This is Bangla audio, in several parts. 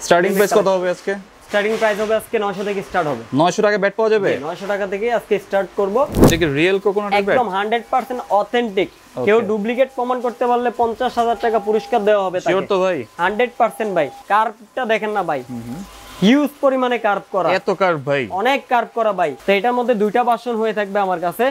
স্টার্টিং প্রাইস কত হবে আজকে? স্টার্টিং প্রাইস হবে আজকে 900 থেকে স্টার্ট হবে। 900 টাকা ব্যাট পাওয়া যাবে? 900 টাকা থেকে আজকে স্টার্ট করব। এটা কি রিয়েল কোকোনাটের ব্যাট? একদম 100% অথেন্টিক। কেউ ডুপ্লিকেট প্রমাণ করতে পারলে 50,000 টাকা পুরস্কার দেওয়া হবে তাকে। শিওর তো ভাই? 100% ভাই। কার্ভটা দেখেন না ভাই, হিউজ পরিমাণে কার্ভ করা। এত কার্ভ ভাই? অনেক কার্ভ করা ভাই। তো এটার মধ্যে দুইটা ভার্সন হয়ে থাকবে আমার কাছে,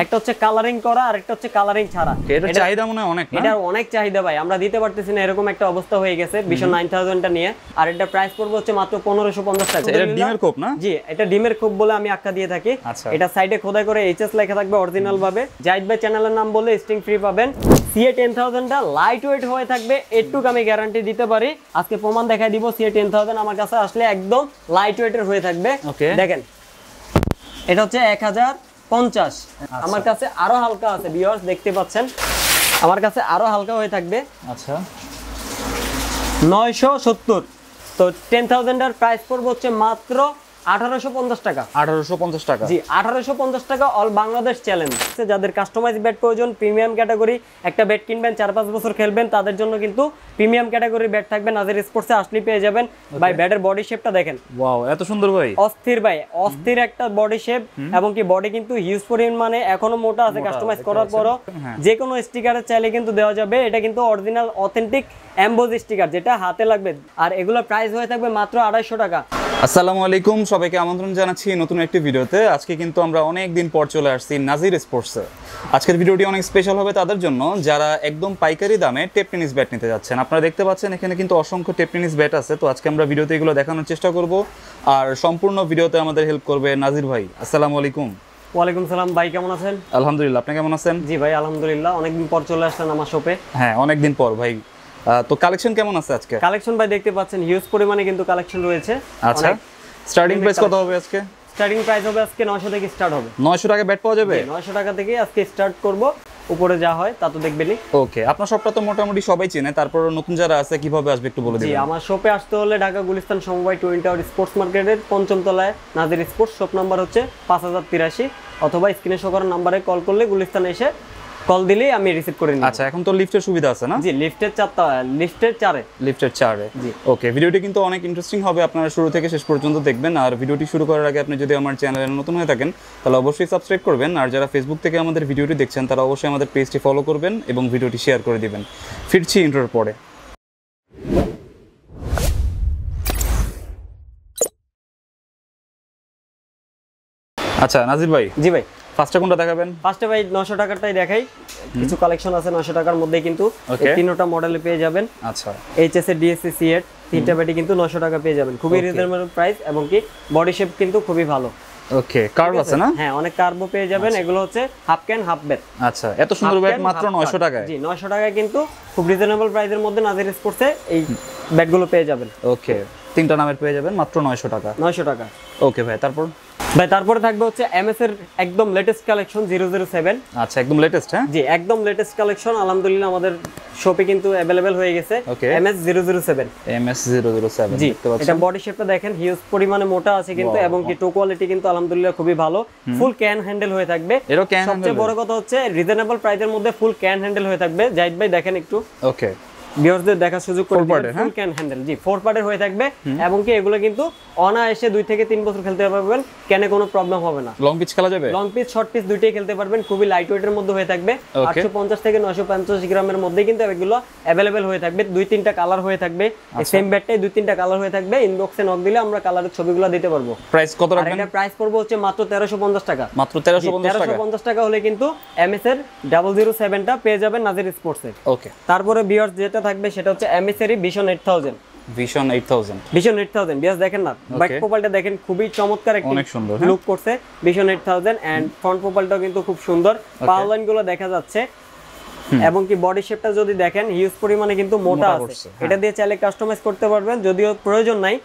একটা হচ্ছে কালারিং করা আর একটা হচ্ছে কালারিং ছাড়া। এটা চাহিদা মনে হয় অনেক না? এটার অনেক চাহিদা ভাই, আমরা দিতে পারতেছি না, এরকম একটা অবস্থা হয়ে গেছে। Vision 9000 টা নিয়ে, আর এটা প্রাইস পড়বে হচ্ছে মাত্র 1550 টাকা। এটা ডিমের কোপ না? জি, এটা ডিমের কোপ বলে আমি আখ্যা দিয়ে থাকি। এটা সাইডে খোদাই করে এইচএস লেখা থাকবে অরিজিনাল ভাবে। জাহিদ ভাই চ্যানেলের নাম বললে স্টিং ফ্রি পাবেন। CA10000 টা লাইট ওয়েট হয়ে থাকবে, এটুক আমি গ্যারান্টি দিতে পারি। আজকে প্রমাণ দেখাই দিব। CA10000 আমার কাছে আসলে একদম লাইট ওয়েটের হয়ে থাকবে। দেখেন, এটা হচ্ছে 1050। আমার কাছে আরো হালকা আছে ভিউয়ার্স, দেখতে পাচ্ছেন আমার কাছে আরো হালকা হয়ে থাকবে। আচ্ছা, 970। তো 10000 এর প্রাইস পড়বে হচ্ছে মাত্র 1850 টাকা। 1850 টাকা? জি, 1850 টাকা অল বাংলাদেশ চ্যালেঞ্জ। যাদের কাস্টমাইজ ব্যাট প্রয়োজন, প্রিমিয়াম ক্যাটাগরি একটা ব্যাট কিনবেন, 4-5 বছর খেলবেন, তাদের জন্য কিন্তু প্রিমিয়াম ক্যাটাগরি ব্যাট থাকবে। নাজির স্পোর্টসে আসলে পেয়ে যাবেন। ভাই ব্যাটের বডি শেপটা দেখেন, ওয়াও এত সুন্দর ভাই, অস্থির ভাই, অস্থির একটা বডি শেপ। এবং কি বডি কিন্তু হিউজ পরিমাণে এখনো মোটা আছে, কাস্টমাইজ করার পরও যে কোনো স্টিকারে চাইলে কিন্তু দেওয়া যাবে। এটা কিন্তু অরিজিনাল অথেন্টিক এমবোজ স্টিকার, যেটা হাতে লাগবে। আর এগুলোর প্রাইস হয়ে থাকবে মাত্র 250 টাকা। আসসালামু আলাইকুম, সবাইকে আমন্ত্রণ জানাচ্ছি নতুন একটি ভিডিওতে। আজকে কিন্তু আমরা অনেক দিন পর চলে আসছি নাজির স্পোর্টসে। আজকের ভিডিওটি অনেক স্পেশাল হবে তাদের জন্য যারা একদম পাইকারি দামে টেপ টেনিস ব্যাট নিতে যাচ্ছেন। আপনারা দেখতে পাচ্ছেন এখানে কিন্তু অসংখ্য টেপ টেনিস ব্যাট আছে। তো আজকে আমরা ভিডিওতে এগুলো দেখানোর চেষ্টা করব, আর সম্পূর্ণ ভিডিওতে আমাদের হেল্প করবে নাজির ভাই। আসসালামু আলাইকুম। ওয়ালাইকুম সালাম ভাই, কেমন আছেন? আলহামদুলিল্লাহ, আপনি কেমন আছেন? জি ভাই আলহামদুলিল্লাহ, অনেকদিন পর চলে আসলেন আমার শপে। হ্যাঁ, অনেকদিন পর ভাই। তো কালেকশন কেমন আছে আজকে? কালেকশন ভাই দেখতে পাচ্ছেন হিউজ পরিমাণে কিন্তু কালেকশন রয়েছে। আচ্ছা, স্টার্টিং প্রাইস কত হবে আজকে? স্টার্টিং প্রাইস হবে আজকে 900 থেকে স্টার্ট হবে। 900 টাকা ব্যাট পাওয়া যাবে? 900 টাকা থেকে আজকে স্টার্ট করব। উপরে যা হয় তা তো দেখবেনই। ওকে, আপনার শপটা তো মোটামুটি সবাই চেনে, তারপর নতুন যারা আছে কিভাবে আসবে একটু বলে দিবেন। জি, আমার শপে আসতে হলে ঢাকা গুলিস্তান সমবায় টুইন টাওয়ার স্পোর্টস মার্কেটের 5ম তলায় নাজির স্পোর্টস। শপ নাম্বার হচ্ছে 5083, অথবা স্ক্রিনে শো করা নাম্বারে কল করলে গুলিস্তানে এসে কল দিলেই আমি রিসিভ করে নিব। আচ্ছা, এখন তো লিফটের সুবিধা আছে না? জি, লিফটের 4 লিফটের 4-এ। জি, ওকে, ভিডিওটি কিন্তু অনেক ইন্টারেস্টিং হবে, আপনারা শুরু থেকে শেষ পর্যন্ত দেখবেন। আর ভিডিওটি শুরু করার আগে আপনি যদি আমার চ্যানেলে নতুন হয়ে থাকেন তাহলে অবশ্যই সাবস্ক্রাইব করবেন। আর যারা ফেসবুক থেকে আমাদের ভিডিওটি দেখছেন তারা অবশ্যই আমাদের পেজটি ফলো করবেন এবং ভিডিওটি শেয়ার করে দিবেন। ফিরছি ইন্ট্রোর পরে। আচ্ছা নাজির ভাই। জি ভাই, ফার্স্টে কোনটা দেখাবেন? ফার্স্টে ভাই 900 টাকারটাই দেখাই। কিছু কালেকশন আছে 900 টাকার মধ্যে, কিন্তু তিনটা মডেলে পেয়ে যাবেন। আচ্ছা, এইচএস এর ডিএসসি সিএট তিনটা ব্যাটই কিন্তু 900 টাকা পেয়ে যাবেন। খুবই রিজনেবল প্রাইস এবং কি বডি শেপ কিন্তু খুবই ভালো। ওকে, কার্ভ আছে না? হ্যাঁ, অনেক কার্ভও পেয়ে যাবেন। এগুলো হচ্ছে হাফ ক্যান হাফ ব্যাট। আচ্ছা, এত সুন্দর ব্যাট মাত্র 900 টাকায়? জি, 900 টাকায় কিন্তু খুব রিজনেবল প্রাইসের মধ্যে নাজির স্পোর্টসে এই ব্যাটগুলো পেয়ে যাবেন। ওকে, তিনটা নামের পেয়ে যাবেন মাত্র 900 টাকা। 900 টাকা। ওকে ভাই, তারপর? ভাই তারপরে থাকবে হচ্ছে এমএস এর একদম লেটেস্ট কালেকশন 007। আচ্ছা, একদম লেটেস্ট? হ্যাঁ জি, একদম লেটেস্ট কালেকশন আলহামদুলিল্লাহ আমাদের শপে কিন্তু अवेलेबल হয়ে গেছে। এমএস 007। এমএস 007 দেখতে পাচ্ছেন। এটা বডি শেপটা দেখেন, হিউজ পরিমাণে মোটা আছে কিন্তু, এবং কি টো কোয়ালিটি কিন্তু আলহামদুলিল্লাহ খুবই ভালো। ফুল ক্যান হ্যান্ডেল হয়ে থাকবে। সবচেয়ে বড় কথা হচ্ছে রিজনেবল প্রাইসের মধ্যে ফুল ক্যান হ্যান্ডেল হয়ে থাকবে। জাহিদ ভাই দেখেন একটু। ওকে, ভিউয়ারদের দেখার সুযোগ করে দিবেন। ফুল ক্যান হ্যান্ডেল, জি 4 পার্টের হয়ে থাকবে। এবং কি এগুলো কিন্তু অনায়াসে 2 থেকে 3 বছর খেলতে পারবেন, ক্যানে কোনো প্রবলেম হবে না। লং পিচ খেলা যাবে? লং পিচ শর্ট পিচ দুইটাই খেলতে পারবেন। খুবই লাইট ওয়েটের মধ্যে হয়ে থাকবে। 850 থেকে 950 গ্রামের মধ্যে কিন্তু এগুলো अवेलेबल হয়ে থাকবে। 2-3টা কালার হয়ে থাকবে। এই সেম ব্যাটটাই 2-3টা কালার হয়ে থাকবে। ইনবক্সে নক দিলে আমরা কালারের ছবিগুলো দিতে পারবো। প্রাইস কত রাখবেন? এটা প্রাইস পড়বে হচ্ছে মাত্র 1350 টাকা। মাত্র 1350 টাকা? 1350 টাকা হলে কিন্তু এমএস এর 007টা পেয়ে যাবেন নাজির স্পোর্টসে। ওকে, তারপরে ভিউয়ার্স যেটা থাকবে সেটা হচ্ছে এমএস এর Vision 8000। Vision 8000। Vision 8000 ভিউয়ার্স দেখেন না, ব্যাক প্রোফাইলটা দেখেন, খুবই চমৎকার একটা অনেক সুন্দর লুক করছে Vision 8000। এন্ড ফ্রন্ট প্রোফাইলটাও কিন্তু খুব সুন্দর, পাওয়ার লাইনগুলো দেখা যাচ্ছে। এবং কি বডি শেপটা যদি দেখেন হিউজ পরিমাণে কিন্তু মোটা আছে। এটা দিয়ে চাইলে কাস্টমাইজ করতে পারবেন, যদিও প্রয়োজন নাই।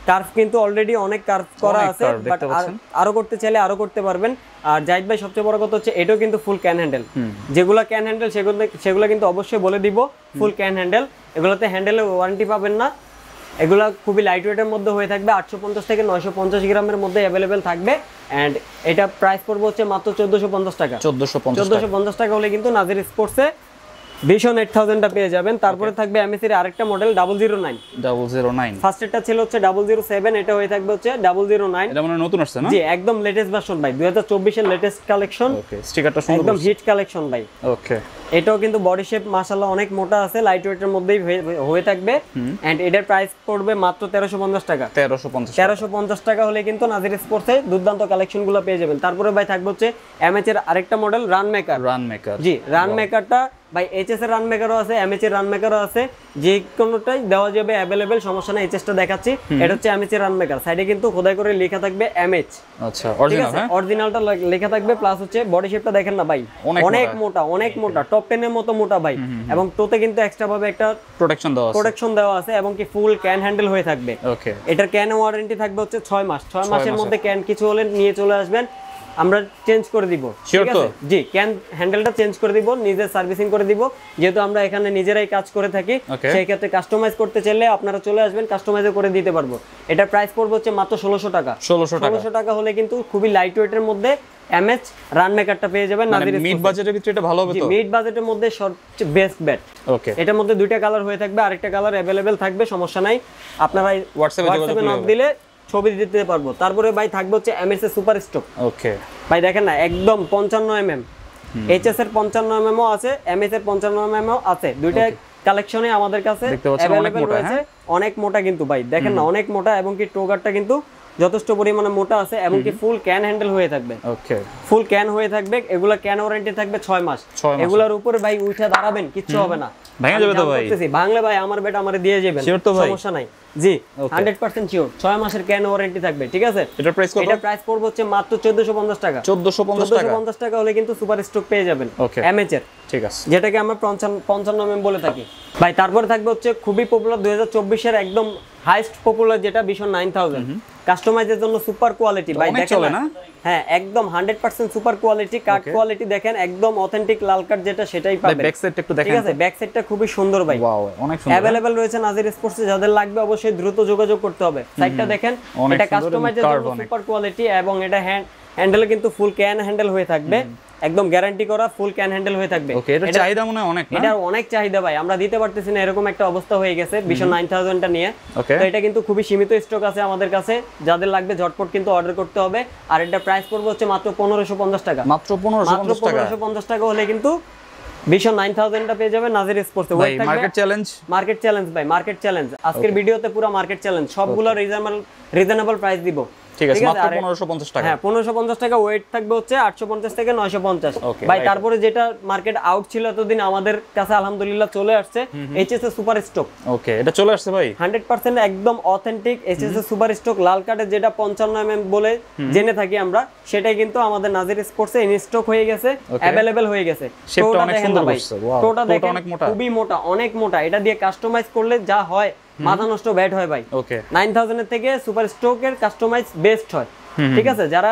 কার্ভ কিন্তু অলরেডি অনেক কার্ভ করা আছে, বাট আরো করতে চাইলে আরো করতে পারবেন। আর জাহিদ ভাই সবচেয়ে বড় কথা হচ্ছে এটাও কিন্তু ফুল ক্যান হ্যান্ডেল। যেগুলো ক্যান হ্যান্ডেল সেগুলো কিন্তু অবশ্যই বলে দিব ফুল ক্যান হ্যান্ডেল। এগুলোতে হ্যান্ডেলের ওয়ারেন্টি পাবেন না। এগুলো খুবই লাইট ওয়েটের মধ্যে হয়ে থাকবে। 850 থেকে 950 গ্রামের মধ্যে अवेलेबल থাকবে। এন্ড এটা প্রাইস পড়বে হচ্ছে মাত্র 1450 টাকা। 1450 টাকা হলে কিন্তু নাজির স্পোর্টসে ভিশন 8000টা পেয়ে যাবেন। তারপরে থাকবে এমএসি এর আরেকটা মডেল 009 009। ফার্স্ট এরটা ছিল হচ্ছে 007, এটা হয়ে থাকবে হচ্ছে 009। এটা মানে নতুন আসছে না? জি একদম লেটেস্ট ভার্সন ভাই, 2024 এর লেটেস্ট কালেকশন। ওকে, স্টিকারটা সুন্দর, একদম হিট কালেকশন ভাই। ওকে, এটাও কিন্তু বডি শেপ মাশাআল্লাহ অনেক মোটা আছে, লাইট ওয়েটের মধ্যেই হয়ে থাকবে। এন্ড এটার প্রাইস পড়বে মাত্র 1350 টাকা। 1350 টাকা হলে কিন্তু নাজির স্পোর্টসে দুর্দান্ত কালেকশনগুলো পেয়ে যাবেন। তারপরে ভাই থাকবে হচ্ছে এমএচ এর আরেকটা মডেল রান মেকার। জি রান মেকারটা ভাই এইচএস এর রান মেকারও আছে, এমএচ এর রান মেকারও আছে, যে কোনোটাই দেওয়া যাবে अवेलेबल, সমস্যা নাই। এইচএসটা দেখাচ্ছি, এটা হচ্ছে এমএচ এর রান মেকার। সাইডে কিন্তু খোদাই করে লেখা থাকবে এমএচ। আচ্ছা, অরিজিনাল, হ্যাঁ অরিজিনালটা লেখা থাকবে। প্লাস হচ্ছে বডি শেপটা দেখেন না ভাই, অনেক মোটা, অনেক মোটা, টপ 10 এর মতো মোটা ভাই। এবং টোতে কিন্তু এক্সট্রা ভাবে একটা প্রোটেকশন দেওয়া আছে এবং কি ফুল ক্যান হ্যান্ডেল হয়ে থাকবে। ওকে, এটার ক্যান ওয়ারেন্টি থাকবে হচ্ছে 6 মাস। 6 মাসের মধ্যে ক্যান কিছু হলে নিয়ে চলে আসবেন, আমরা চেঞ্জ করে দিব। ঠিক আছে, জি ক্যান হ্যান্ডেলটা চেঞ্জ করে দিব, নিজে সার্ভিসিং করে দিব, যেহেতু আমরা এখানে নিজেরাই কাজ করে থাকি। সেই ক্ষেত্রে কাস্টমাইজ করতে চাইলে আপনারা চলে আসবেন, কাস্টমাইজও করে দিতে পারবো। এটা প্রাইস পড়বে হচ্ছে মাত্র 1600 টাকা। 1600 টাকা হলে কিন্তু খুবই লাইট ওয়েটের মধ্যে এমএচ রান মেকারটা পেয়ে যাবেন নাজির স্পোর্টস। মিড বাজেটের ভিতরে এটা ভালো হবে তো? মিড বাজেটের মধ্যে সবচেয়ে বেস্ট ব্যাট। ওকে, এটার মধ্যে দুইটা কালার হয়ে থাকবে, আরেকটা কালার अवेलेबल থাকবে, সমস্যা নাই। আপনারা হোয়াটসঅ্যাপে নক দিলে ছবি দিতে পারবো। তারপরে ভাই থাকবে হচ্ছে এমএস এর সুপার স্টক। ওকে ভাই দেখেন না, একদম 55 এইচএস এর 55 ও আছে, এমএস এর 55 ও আছে। দুইটা কালেকশনে আমাদের কাছে अवेलेबल রয়েছে। অনেক মোটা কিন্তু ভাই, দেখেন না অনেক মোটা, এবং কি টোগারটা কিন্তু যথেষ্ট পরিমাণে মোটা আছে, এবং কি ফুল ক্যান হ্যান্ডেল হয়ে থাকবে। ওকে, ফুল ফুল ক্যান হয়ে থাকবে। এগুলা ক্যান ওয়ারেন্টি থাকবে 6 মাস। এগুলার উপরে ভাই উঠে দাঁড়াবেন, কিচ্ছু হবে না, ভেঙে যাবে তো ভাই। বাংলা ভাই আমার ব্যাট আমারে দিয়ে যাবেন, সমস্যা নাই। জি 100% শিওর, 6 মাসের ক্যান ওয়ারেন্টি থাকবে। ঠিক আছে, এটার প্রাইস কত? এটা প্রাইস পড়বে হচ্ছে মাত্র 1450 টাকা। 1450 টাকা হলে কিন্তু সুপার স্টক পেয়ে যাবেন এমএচ এর। ঠিক আছে, যেটাকে আমরা 55 বলে থাকি ভাই। তারপরে থাকবে হচ্ছে খুবই পপুলার 2024 এর একদম হাইস্ট পপুলার, যেটা ভিশন 9000 কাস্টমাইজের জন্য সুপার কোয়ালিটি ভাই। দেখেন না, হ্যাঁ একদম 100% সুপার কোয়ালিটি। কাট কোয়ালিটি দেখেন, একদম অথেন্টিক লাল কাট যেটা, সেটাই পাবেন। ব্যাক সাইডটা একটু দেখেন। ঠিক আছে, ব্যাক সাইডটা খুবই সুন্দর ভাই, ওয়াও অনেক সুন্দর। अवेलेबल রয়েছে নাজির স্পোর্টসে, যাদের লাগবে অবশ্যই দ্রুত যোগাযোগ করতে হবে। সাইডটা দেখেন, এটা কাস্টমাইজের জন্য সুপার কোয়ালিটি, এবং এটা হ্যান্ডেলে কিন্তু ফুল ক্যান হ্যান্ডেল হয়ে থাকবে, একদম গ্যারান্টি করা ফুল ক্যান হ্যান্ডেল হয়ে থাকবে। ওকে, এটার চাহিদা মনে হয় অনেক, না? এটার অনেক চাহিদা ভাই, আমরা দিতে পারতেছি না, এরকম একটা অবস্থা হয়ে গেছে ভিশন 9000 টা নিয়ে। তো এটা কিন্তু খুবই সীমিত স্টক আছে আমাদের কাছে, যাদের লাগবে ঝটপট কিন্তু অর্ডার করতে হবে। আর এটা প্রাইস পড়বে হচ্ছে মাত্র 1550 টাকা। মাত্র 1550 টাকা হলে কিন্তু ভিশন 9000 টা পেয়ে যাবেন নাজির স্পোর্টসে। ভাই মার্কেট চ্যালেঞ্জ ভাই, মার্কেট চ্যালেঞ্জ। আজকের ভিডিওতে পুরো মার্কেট চ্যালেঞ্জ, সবগুলো রিজনেবল প্রাইস দিব। ঠিক আছে, মাত্র 1550 টাকা। হ্যাঁ 1550 টাকা। ওয়েট থাকবে হচ্ছে 850 থেকে 950 ভাই। তারপরে যেটা মার্কেট আউট ছিল এতদিন, আমাদের কাছে আলহামদুলিল্লাহ চলে আসছে এইচএস এর সুপার স্টক। ওকে, এটা চলে আসছে ভাই 100% একদম অথেন্টিক এইচএস এর সুপার স্টক। লাল কার্ডের যেটা 55 বলে জেনে থাকি আমরা, সেটাই কিন্তু আমাদের নাজির স্পোর্টসে ইন স্টক হয়ে গেছে, अवेलेबल হয়ে গেছে। শেপটা অনেক সুন্দর করছে। ওয়াও, টোটা দেখেন, খুবই মোটা, অনেক মোটা। এটা দিয়ে কাস্টমাইজ করলে যা হয়, মাথা নষ্ট ব্যাট হয় ভাই। ওকে, 9000 এর থেকে সুপার স্ট্রোকের কাস্টমাইজ বেস্ট হয়। ঠিক আছে, যারা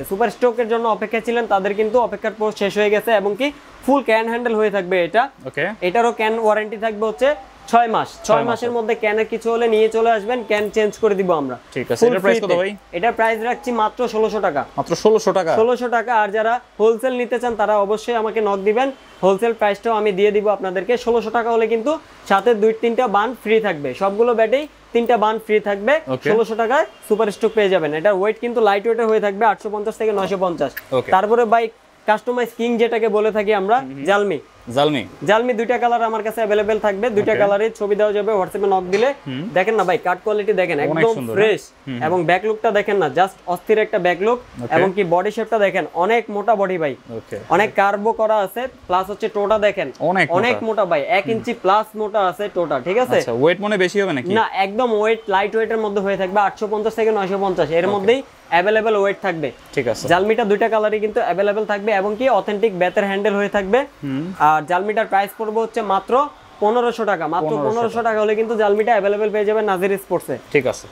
সুপার স্ট্রোকের জন্য অপেক্ষা ছিলেন, তাদের কিন্তু অপেক্ষার পর শেষ হয়ে গেছে, এবং কি ফুল ক্যান হ্যান্ডেল হয়ে থাকবে এটা। ওকে, এটারও ক্যান ওয়ারেন্টি থাকবে হচ্ছে 6 মাস। 6 মাসের মধ্যে ক্যানের কিছু হলে নিয়ে চলে আসবেন, ক্যান চেঞ্জ করে দিব আমরা। ঠিক আছে, এটার প্রাইস কত ভাই? এটার প্রাইস রাখছি মাত্র 1600 টাকা। মাত্র 1600 টাকা। 1600 টাকা। আর যারা হোলসেল নিতে চান, তারা অবশ্যই আমাকে নক দিবেন, হোলসেল প্রাইসটাও আমি দিয়ে দিব আপনাদেরকে। 1600 টাকা হলে কিন্তু সাথে 2-3টা বান ফ্রি থাকবে, সবগুলো ব্যাটেই 3টা বান ফ্রি থাকবে। 1600 টাকায় সুপার স্টক পেয়ে যাবেন। এটা ওয়েট কিন্তু লাইট ওয়েটের হয়ে থাকবে, 850 থেকে 950। তারপরে বাইক কাস্টমাইজ কিং যেটাকে বলে থাকি আমরা, জালমি দুইটা কালার আমার কাছে अवेलेबल থাকবে। দুইটা কালারের ছবি দেওয়া যাবে, হোয়াটসঅ্যাপে নক দিলে। দেখেন না ভাই, কাট কোয়ালিটি দেখেন, একদম ফ্রেশ, এবং ব্যাক লুকটা দেখেন না, জাস্ট অস্থির একটা ব্যাক লুক। এবং কি বডি শেপটা দেখেন, অনেক মোটা বডি ভাই, অনেক কার্বো করা আছে। প্লাস হচ্ছে টোটা দেখেন, অনেক মোটা ভাই, 1 ইঞ্চি প্লাস মোটা আছে টোটা। ঠিক আছে, আচ্ছা ওয়েট মনে বেশি হবে নাকি? না, একদম ওয়েট লাইট ওয়েটের মধ্যে হয়ে থাকবে, 850 থেকে 950 এর মধ্যেই अवेलेबल ওয়েট থাকবে। ঠিক আছে, জালমিটা দুইটা কালারই কিন্তু अवेलेबल থাকবে, এবং কি অথেন্টিক বেতের হ্যান্ডেল হয়ে থাকবে। আর জালমিটার প্রাইস পড়বে হচ্ছে মাত্র 1500 টাকা। মাত্র 1500 টাকা হলে কিন্তু জালমিটা अवेलेबल পেয়ে যাবেন নাজির স্পোর্টসে। ঠিক আছে,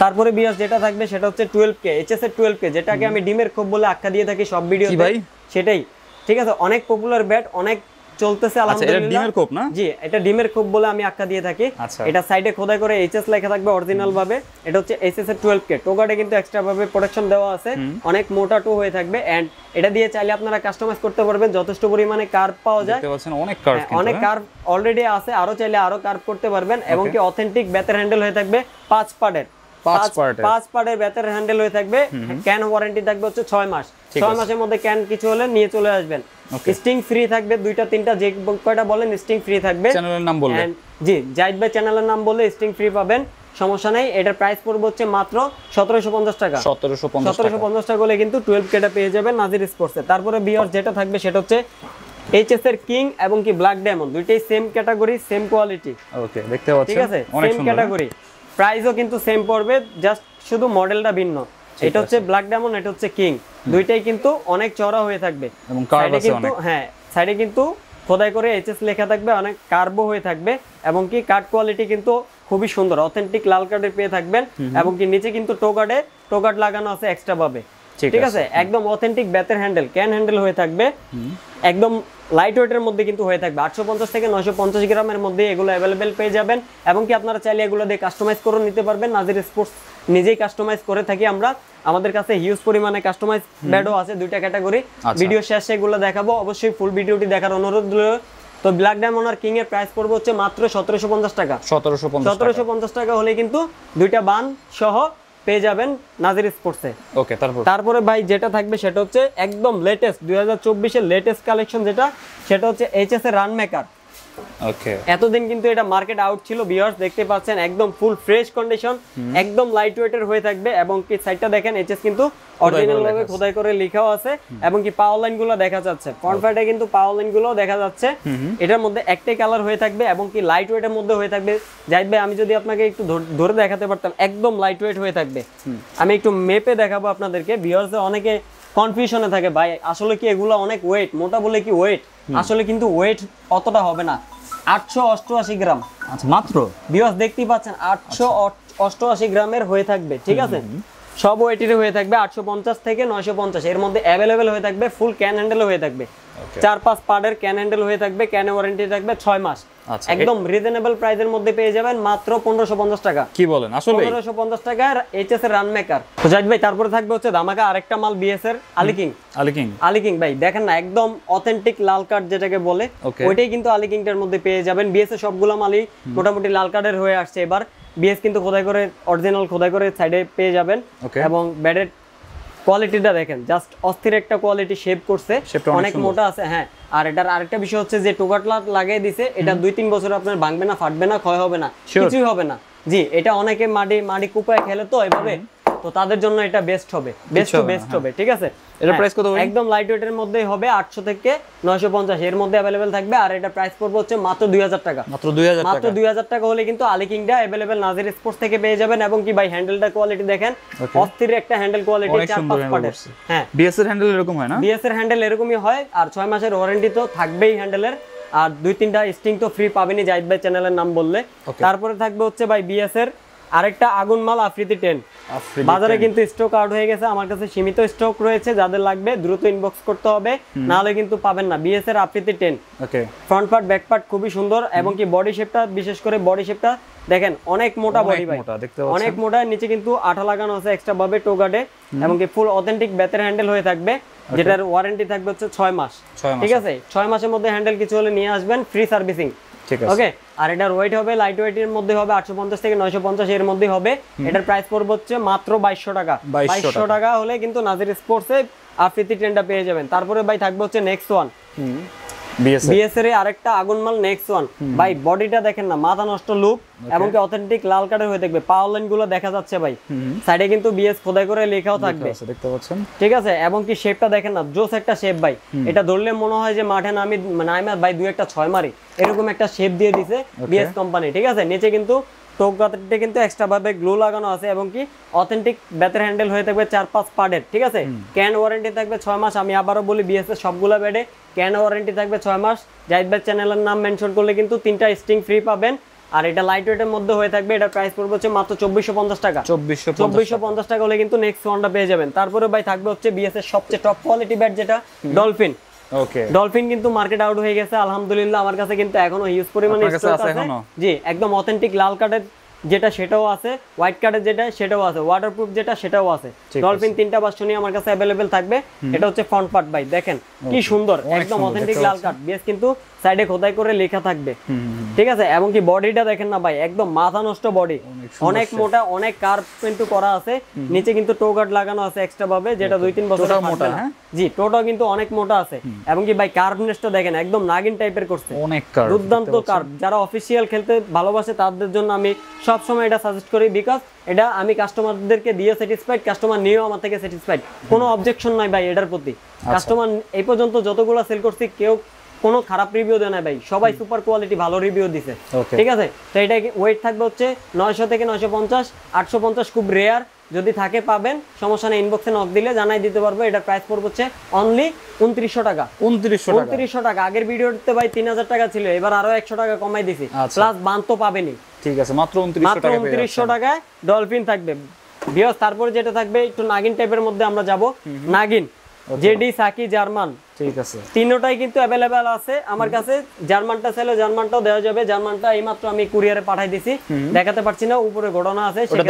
তারপরে বিয়াস যেটা থাকবে সেটা হচ্ছে 12K এইচএস এর 12K, যেটাকে আমি ডিমের খোপ বলে আখ্যা দিয়ে থাকি সব ভিডিওতে, সেটাই। ঠিক আছে, অনেক পপুলার ব্যাট, অনেক চলতেছে আচ্ছা, এটা আলহামদুলিল্লাহ। ডিমের কোপ না? জি, এটা ডিমের কোপ বলে আমি আখ্যা দিয়ে থাকি। আচ্ছা। এটা সাইডে খোদাই করে এইচএস লেখা থাকবে অরিজিনাল ভাবে। এটা হচ্ছে এসএস এর 12K টোগাটে কিন্তু এক্সট্রা ভাবে প্রোটেকশন দেওয়া আছে, অনেক মোটা টো হয়ে থাকবে। এন্ড এটা দিয়ে চাইলে আপনারা কাস্টমাইজ করতে পারবেন, যথেষ্ট পরিমাণে কার্ভ পাওয়া যায়। দেখতে পাচ্ছেন অনেক কার্ভ, অনেক কার্ভ অলরেডি আছে, আরো চাইলে আরো কার্ভ করতে পারবেন। এবং কি অথেন্টিক বেতের হ্যান্ডেল হয়ে থাকবে 5 পার্টের, 5 পার্টের বেতের হ্যান্ডেল হয়ে থাকবে। ক্যান ওয়ারেন্টি থাকবে হচ্ছে 6 মাস। 6 মাসের মধ্যে ক্যান কিছু হলে নিয়ে চলে আসবেন। স্টিং ফ্রি থাকবে, 2টা 3টা যে কয়টা বলেন স্টিং ফ্রি থাকবে। চ্যানেলের নাম বলবেন। জি, জাহিদ ভাই চ্যানেলের নাম বললে স্টিং ফ্রি পাবেন, সমস্যা নাই। এটার প্রাইস পড়বে হচ্ছে মাত্র 1750 টাকা। 1750 টাকা হলে কিন্তু 12K টা পেয়ে যাবেন নাজির স্পোর্টসে। তারপরে বিয়ার যেটা থাকবে সেটা হচ্ছে এইচএস এর কিং এবং কি ব্ল্যাক ডায়মন্ড, দুইটাই সেম ক্যাটাগরি, সেম কোয়ালিটি। ওকে, দেখতে পাচ্ছেন ঠিক আছে, সেম ক্যাটাগরি, প্রাইসও কিন্তু সেম পড়বে, জাস্ট শুধু মডেলটা ভিন্ন। এটা হচ্ছে ব্ল্যাক ডায়মন্ড, এটা হচ্ছে কিং, দুইটাই কিন্তু অনেক চওড়া হয়ে থাকবে এবং কার্ভ আছে অনেক। হ্যাঁ, সাইডে কিন্তু খোদাই করে এইচএস লেখা থাকবে, অনেক কার্বো হয়ে থাকবে এবং কি কাট কোয়ালিটি কিন্তু খুবই সুন্দর, অথেন্টিক লাল কার্ডের পেয়ে থাকবেন। এবং কি নিচে কিন্তু টোগার্ড লাগানো আছে এক্সট্রা ভাবে। ঠিক আছে, একদম অথেন্টিক বেতের হ্যান্ডেল, ক্যান হ্যান্ডেল হয়ে থাকবে, একদম লাইট ওয়েটের মধ্যে কিন্তু হয়ে থাকবে। 850 থেকে 950 গ্রামের মধ্যে এগুলো অ্যাভেলেবেল পেয়ে যাবেন। এবং কি আপনারা চাইলে এগুলো দিয়ে কাস্টমাইজ করে নিতে পারবেন। নাজির স্পোর্টস নিজেই কাস্টমাইজ করে থাকি আমরা, আমাদের কাছে হিউজ পরিমাণে কাস্টমাইজ ব্যাডও আছে, 2টা ক্যাটাগরি। ভিডিও শেষে এগুলো দেখাবো, অবশ্যই ফুল ভিডিওটি দেখার অনুরোধ রইল। তো ব্ল্যাক ডায়মন্ড আর কিং এর প্রাইস পড়বে হচ্ছে মাত্র 1750 টাকা। 1750 টাকা হলে কিন্তু 2টা বান সহ পেয়ে যাবেন নাজির স্পোর্টসে। ওকে, তারপরে ভাই যেটা থাকবে সেটা হচ্ছে একদম লেটেস্ট 2024 এর লেটেস্ট কালেকশন, সেটা হচ্ছে এইচএস এর রান মেকার। ওকে, এতদিন কিন্তু এটা মার্কেট আউট ছিল, ভিউয়ার্স দেখতে পাচ্ছেন একদম ফুল ফ্রেশ কন্ডিশন, একদম লাইট ওয়েটের হয়ে থাকবে। এবং কি সাইডটা দেখেন এইচএস কিন্তু অরিজিনাল ভাবে খোদাই করে লেখাও আছে। এবং কি পাওয়ার লাইন গুলো দেখা যাচ্ছে, ফ্রন্ট ফাইটে কিন্তু পাওয়ার লাইন গুলো দেখা যাচ্ছে। এটার মধ্যে একটাই কালার হয়ে থাকবে এবং কি লাইট ওয়েটের মধ্যে হয়ে থাকবে। জাহিদ ভাই আমি যদি আপনাকে একটু ধরে দেখাতে পারতাম, একদম লাইট ওয়েট হয়ে থাকবে। আমি একটু মেপে দেখাবো আপনাদেরকে, ভিউয়ার্স অনেকে কনফিউশনে থাকে, ভাই আসলে কি এগুলো অনেক ওয়েট, মোটা বলে কি ওয়েট? আসলে কিন্তু ওয়েট অতটা হবে না, 888 গ্রাম। আচ্ছা, মাত্র ভিউয়ার্স দেখতেই পাচ্ছেন 888 গ্রামের হয়ে থাকবে। ঠিক আছে, সব ওয়েটের হয়ে থাকবে 850 থেকে 950, এর মধ্যে অ্যাভেলেবেল হয়ে থাকবে। ফুল ক্যান হ্যান্ডেল হয়ে থাকবে, 4-5 পার্টের ক্যান হ্যান্ডেল হয়ে থাকবে, ক্যানে ওয়ারেন্টি থাকবে 6 মাস। একদম রিজনেবল প্রাইসের মধ্যে পেয়ে যাবেন মাত্র 1550 টাকা। কি বলেন, আসলে 1550 টাকার এইচএস এর রান মেকার। তো জাহিদ ভাই তারপরে থাকবে হচ্ছে ধামাকা আরেকটা মাল, বিএস এর আলিকিং ভাই দেখেন না, একদম অথেন্টিক লাল কার্ড যেটাকে বলে, ওইটাই কিন্তু আলিকিংটার মধ্যে পেয়ে যাবেন। বিএস এর সবগুলো মালই মোটামুটি লাল কার্ডের হয়ে আসছে এবার। বিএস কিন্তু খোদাই করে অরিজিনাল খোদাই করে সাইডে পেয়ে যাবেন। এবং ব্যাডের কোয়ালিটিটা দেখেন, জাস্ট অস্থির একটা কোয়ালিটি শেপ করছে, অনেক মোটা আছে। হ্যাঁ, আর এটার আরেকটা বিষয় হচ্ছে যে টোগাটলা লাগিয়ে দিছে, এটা 2-3 বছর আপনার ভাঙবে না, ফাটবে না, ক্ষয় হবে না, কিছুই হবে না। জি, এটা অনেকে মাটি কুপায় খেলে তো এভাবে, তো তাদের জন্য এটা বেস্ট হবে, বেস্ট হবে। ঠিক আছে, এটার প্রাইস কত? একদম লাইট ওয়েটের মধ্যেই হবে, 800 থেকে 950 এর মধ্যে अवेलेबल থাকবে। আর এটা প্রাইস পড়বে হচ্ছে মাত্র 2000 টাকা। মাত্র 2000 টাকা হলে কিন্তু আলিকিংটা अवेलेबल নাজির স্পোর্টস থেকে পেয়ে যাবেন। এবং কি ভাই হ্যান্ডেলটা কোয়ালিটি দেখেন, অস্থির একটা হ্যান্ডেল কোয়ালিটি, 4-5 পার্টের। হ্যাঁ, বিএস এর হ্যান্ডেল এরকম হয় না? বিএস এর হ্যান্ডেল এরকমই হয়, আর 6 মাসের ওয়ারেন্টি তো থাকবেই হ্যান্ডেলের, আর 2-3টা স্টিং তো ফ্রি পাবেনই জাহিদ ভাই চ্যানেলের নাম বললে। তারপরে থাকবে হচ্ছে ভাই বিএস এর আরেকটা আগুন মাল, আফ্রিদি 10। বাজারে কিন্তু স্টক আউট হয়ে গেছে, আমার কাছে সীমিত স্টক রয়েছে, যাদের লাগবে দ্রুত ইনবক্স করতে হবে, না হলে কিন্তু পাবেন না। বিএস এর আফ্রিদি 10, ওকে, ফ্রন্ট পার্ট ব্যাক পার্ট খুবই সুন্দর। এবং কি বডি শেপটা, বিশেষ করে বডি শেপটা দেখেন, অনেক মোটা বডি ভাই, অনেক মোটা। নিচে কিন্তু আঠা লাগানো আছে এক্সট্রা ভাবে টোগাডে। এবং কি ফুল অথেন্টিক বেতের হ্যান্ডেল হয়ে থাকবে, যেটার ওয়ারেন্টি থাকবে হচ্ছে 6 মাস। ঠিক আছে, 6 মাসের মধ্যে হ্যান্ডেল কিছু হলে নিয়ে আসবেন, ফ্রি সার্ভিসিং। ওকে, আর এটার ওয়েট হবে, লাইট ওয়েটের মধ্যে হবে 850 থেকে 950 এর মধ্যে হবে। এটার প্রাইস পড়বে হচ্ছে মাত্র 2200 টাকা। 2200 টাকা হলে কিন্তু নাজির স্পোর্টসে আফ্রিদি 10টা পেয়ে যাবেন। তারপরে ভাই থাকবে হচ্ছে নেক্সট ওয়ান, বিএস এর আরেকটা আগুন মাল, নেক্সট ওয়ান। ভাই বডিটা দেখেন না, মাথা নষ্ট লুক, এবং কি অথেন্টিক লাল কার্ডের হয়ে থাকবে। পাওয়ার লাইন গুলো দেখা যাচ্ছে ভাই, সাইডে কিন্তু বিএস খোদাই করে লেখাও থাকবে, দেখতে পাচ্ছেন। ঠিক আছে, এবং কি শেপটা দেখেন না, জোস একটা শেপ ভাই। এটা ধরলে মনে হয় যে মাঠে নামি ভাই 2-1 6 মারি, এরকম একটা শেপ দিয়ে দিছে বিএস কোম্পানি। ঠিক আছে, নিচে কিন্তু টোকগাতে কিন্তু এক্সট্রা ভাবে গ্লু লাগানো আছে, এবং কি অথেন্টিক বেতের হ্যান্ডেল হয়ে থাকবে 4-5 পার্টের। ঠিক আছে, ক্যান ওয়ারেন্টি থাকবে 6 মাস। আমি আবারও বলি, বিএস এর সবগুলা বেডে ক্যান ওয়ারেন্টি থাকবে 6 মাস। জাহিদ ভাই চ্যানেলের নাম মেনশন করলে কিন্তু 3টা স্টিং ফ্রি পাবেন। আর এটা লাইট ওয়েটের মধ্যে হয়ে থাকবে, এটার প্রাইস পড়বে হচ্ছে মাত্র 2450 টাকা। 2450 টাকা হলে কিন্তু নেক্সট ওয়ানটা পেয়ে যাবেন। তারপরে ভাই থাকবে হচ্ছে বিএস এর সবচেয়ে টপ কোয়ালিটি ব্যাট, যেটা ডলফিন। ওকে ডলফিন কিন্তু মার্কেট আউট হয়ে গেছে আলহামদুলিল্লাহ, আমার কাছে কিন্তু এখনো হিউজ পরিমাণে স্টক আছে। জি একদম অথেন্টিক লাল কার্ডের যেটা সেটাও আছে, হোয়াইট কার্ডের যেটা সেটাও আছে, ওয়াটারপ্রুফ যেটা সেটাও আছে। ডলফিন 3টা ভার্সনই আমার কাছে अवेलेबल থাকবে। এটা হচ্ছে ফ্রন্ট পার্ট ভাই, দেখেন কি সুন্দর, একদম অথেন্টিক লাল কার্ড, বেশ কিন্তু সাইডে খোদাই করে লেখা থাকবে, ঠিক আছে। এবং কি বডিটা দেখেন না ভাই, একদম মাথা নষ্ট বডি, অনেক মোটা, অনেক কার্ভ কিন্তু করা আছে। নিচে কিন্তু টো গার্ড লাগানো আছে এক্সট্রা ভাবে, যেটা 2-3 বছর মোটা। জি টোটাও কিন্তু অনেক মোটা আছে। এবং কি ভাই কার্ভনেসটা দেখেন, একদম নাগিন টাইপের করছে, অনেক কার্ভ, দুর্দান্ত কার্ভ। যারা অফিশিয়াল খেলতে ভালোবাসে তাদের জন্য আমি সব সময় এটা সাজেস্ট করি, বিকজ এটা আমি কাস্টমারদেরকে দিয়ে স্যাটিসফাইড, কাস্টমার নিয়েও আমার থেকে স্যাটিসফাইড, কোনো অবজেকশন নাই ভাই এটার প্রতি। কাস্টমার এই পর্যন্ত যতগুলো সেল করছি কেউ কোনো খারাপ রিভিউ দেয় না ভাই, সবাই সুপার কোয়ালিটি ভালো রিভিউ দিছে, ঠিক আছে। তো এটা ওয়েট থাকবে হচ্ছে 900 থেকে 950, 850 খুব রেয়ার, যদি থাকে পাবেন, সমস্যা নেই, ইনবক্সে নক দিলে জানাই দিতে পারবো। এটা প্রাইস পড়বে হচ্ছে অনলি 2900 টাকা। 2900 টাকা। আগের ভিডিওতে ভাই 3000 টাকা ছিল, এবার আরো 100 টাকা কমাই দিছি, প্লাস বান তো পাবেনই, ঠিক আছে। মাত্র 2900 টাকায় ডলফিন থাকবে ভিউয়ার্স। তারপরে যেটা থাকবে একটু নাগিন টাইপের মধ্যে আমরা যাব, নাগিন জেডি সাকি জার্মান, ঠিক আছে, তিনটাই কিন্তু अवेलेबल আছে আমার কাছে। জার্মানটা ছিল, জার্মানটাও দেওয়া যাবে। জার্মানটা এইমাত্র আমি কুরিয়ারে পাঠাই দিছি, দেখাতে পারছি না, উপরে ঘটনা আছে, সেটা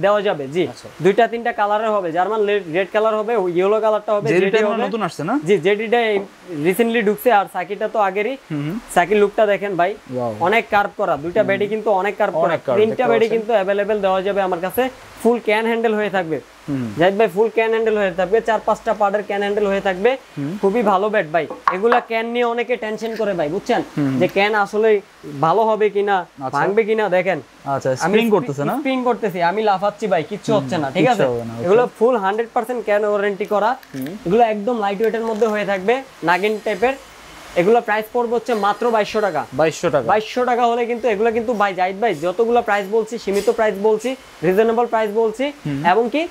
দেওয়া যাবে। জি 2-3টা কালারের হবে, জার্মান রেড কালার হবে, ইয়েলো কালারটা হবে, জেডি হবে, নতুন আসছে না? জি জেডিটা রিসেন্টলি ঢুকছে, আর সাকিটা তো আগেরই। সাকি লুকটা দেখেন ভাই, অনেক কার্ভ করা, দুইটা বেডি কিন্তু অনেক কার্ভ করা, তিনটা বেডি কিন্তু अवेलेबल দেওয়া যাবে আমার কাছে। ফুল ক্যান হ্যান্ডেল হয়ে থাকবে জাহিদ ভাই, ফুল ক্যান হ্যান্ডেল হয়ে থাকবে, 4-5টা পার্টের ক্যান হ্যান্ডেল হয়ে থাকবে, খুবই ভালো ব্যাট ভাই। এগুলা ক্যান নিয়ে অনেকে টেনশন করে ভাই, বুঝছেন, যে ক্যান আসলে ভালো হবে কিনা, ভাঙবে কিনা। দেখেন আচ্ছা স্প্রিং করতেছে না, স্প্রিং করতেছি, আমি লাফাচ্ছি ভাই, কিচ্ছু হচ্ছে না, ঠিক আছে। এগুলো ফুল 100% ক্যান ওয়ারেন্টি করা, এগুলো একদম লাইট ওয়েটের মধ্যে হয়ে থাকবে, নাগিন টাইপের। এগুলো প্রাইস পড়বে হচ্ছে মাত্র 2200 টাকা। 2200 টাকা হলে কিন্তু এগুলো কিন্তু ভাই জাহিদ ভাই, যতগুলো প্রাইস বলছি সীমিত প্রাইস বলছি, রিজনেবল প্রাইস বলছি, এবং কি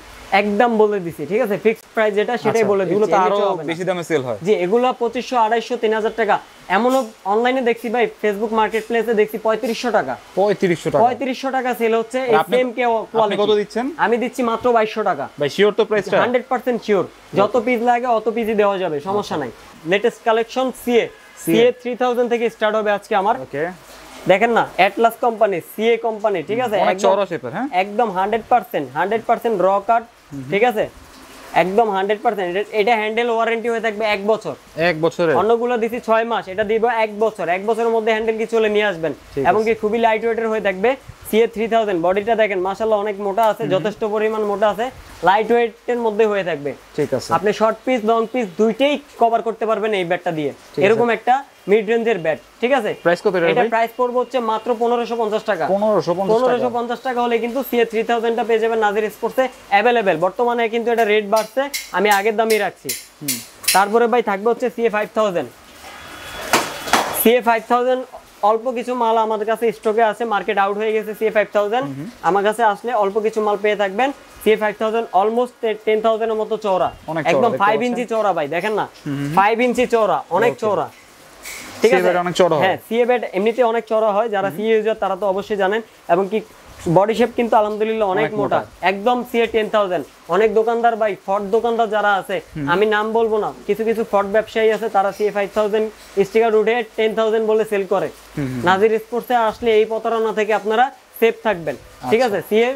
একদম বলে দিছি, ঠিক আছে, ফিক্সড প্রাইস যেটা সেটাই বলে দিছি। এগুলো তো আরো বেশি দামে সেল হয়। জি এগুলো 2500, 250, 3000 টাকা। এমনও অনলাইনে দেখছি ভাই, ফেসবুক মার্কেট প্লেসে দেখছি 3500 টাকা। 3500 টাকা সেল হচ্ছে। এই সেম কে কোয়ালিটি কত দিচ্ছেন? আমি দিচ্ছি মাত্র 2200 টাকা। ভাই শিওর তো প্রাইসটা? 100% শিওর, যত পিস লাগে অত পিসই দেওয়া যাবে, সমস্যা নাই। লেটেস্ট কালেকশন সিএ 3000 থেকে স্টার্ট হবে আজকে আমার। ওকে দেখেন না, অ্যাটলাস কোম্পানি, সিএ কোম্পানি, ঠিক আছে, একদম 100% র কাট, ঠিক আছে, একদম 100%। এটা হ্যান্ডেল ওয়ারেন্টি হয়ে থাকবে 1 বছর। 1 বছরের, অন্যগুলো দিছি 6 মাস, এটা দিব 1 বছর। 1 বছরের মধ্যে হ্যান্ডেল কি চলে নিয়ে আসবেন, এবং কি খুবই লাইট ওয়েটের হয়ে থাকবে। সিএ 3000 বডিটা দেখেন মাশাআল্লাহ অনেক মোটা আছে, যথেষ্ট পরিমাণ মোটা আছে, লাইট ওয়েটের মধ্যে হয়ে থাকবে, ঠিক আছে। আপনি শর্ট পিস লং পিস দুইটাই কভার করতে পারবেন এই ব্যাটটা দিয়ে, এরকম একটা মিড রেঞ্জের ব্যাট, ঠিক আছে। প্রাইস কত এটা? এটা প্রাইস পড়বে হচ্ছে মাত্র 1550 টাকা। 1550 টাকা হলে কিন্তু সিএ 3000 টা পেয়ে যাবেন নাজির স্পোর্টসে अवेलेबल। বর্তমানে কিন্তু এটা রেট বাড়ছে, আমি আগের দামই রাখছি। তারপরে ভাই থাকবে হচ্ছে সিএ 5000। সিএ 5000 অল্প কিছু মাল আমাদের কাছে স্টকে আছে, মার্কেট আউট হয়ে গেছে। সিএ 5000 আমার কাছে আসলে অল্প কিছু মাল পেয়ে থাকবেন। সিএ 5000 অলমোস্ট 10000 এর মতো চওড়া, একদম 5 ইঞ্চি চওড়া ভাই, দেখেন না 5 ইঞ্চি চওড়া, অনেক চওড়া, ঠিক আছে। হ্যাঁ সিএ ব্যাট এমনিতে অনেক চওড়া হয়, যারা সিএ ইউজার তারা তো অবশ্যই জানেন। এবং কি বডি শেপ কিন্তু আলহামদুলিল্লাহ অনেক মোটা, একদম সিএ 10000। অনেক দোকানদার ভাই, ফট দোকানদার যারা আছে, আমি নাম বলবো না, কিছু কিছু ফট ব্যবসায়ী আছে, তারা সিএ 5000 স্টিকার উঠে 10000 বলে সেল করে। নাজির স্পোর্টসে আসলে এই প্রতারণা থেকে আপনারা সেফ থাকবেন, ঠিক আছে। সিএ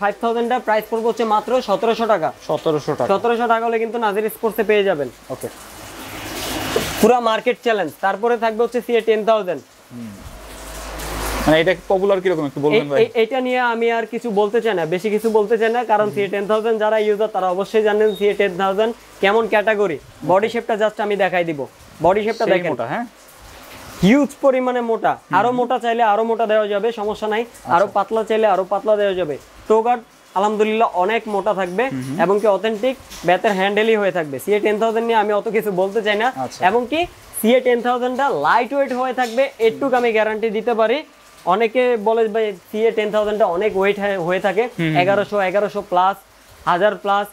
5000 টা প্রাইস পড়বে হচ্ছে মাত্র 1700 টাকা। 1700 টাকা হলে কিন্তু নাজির স্পোর্টসে পেয়ে যাবেন। ওকে পুরা মার্কেট চ্যালেঞ্জ। তারপরে থাকবে হচ্ছে সিএ 10000। মানে এটা পপুলার কি রকম একটু বলবেন ভাই? এটা নিয়ে আমি আর কিছু বলতে চাই না, বেশি কিছু বলতে চাই না, কারণ সিএ 10000 যারা ইউজার তারা অবশ্যই জানেন সিএ 10000 কেমন ক্যাটাগরি। বডি শেপটা জাস্ট আমি দেখাই দিব, বডি শেপটা দেখেন, হ্যাঁ হিউজ পরিমাণে মোটা। আরো মোটা চাইলে আরো মোটা দেওয়া যাবে, সমস্যা নাই। আরো পাতলা চাইলে আরো পাতলা দেওয়া যাবে। টোগার্ড আলহামদুলিল্লাহ অনেক মোটা থাকবে, এবং কি অথেন্টিক ব্যাটের হ্যান্ডেলই হয়ে থাকবে। সিএ 10000 নিয়ে আমি অত কিছু বলতে চাই না। এবং কি সিএ 10000 টা লাইট ওয়েট হয়ে থাকবে, এটুকু আমি গ্যারান্টি দিতে পারি। অনেকে বলে ভাই সিএ 10000 টা অনেক ওয়েট হয়ে থাকে, 1100 প্লাস, 1000 প্লাস।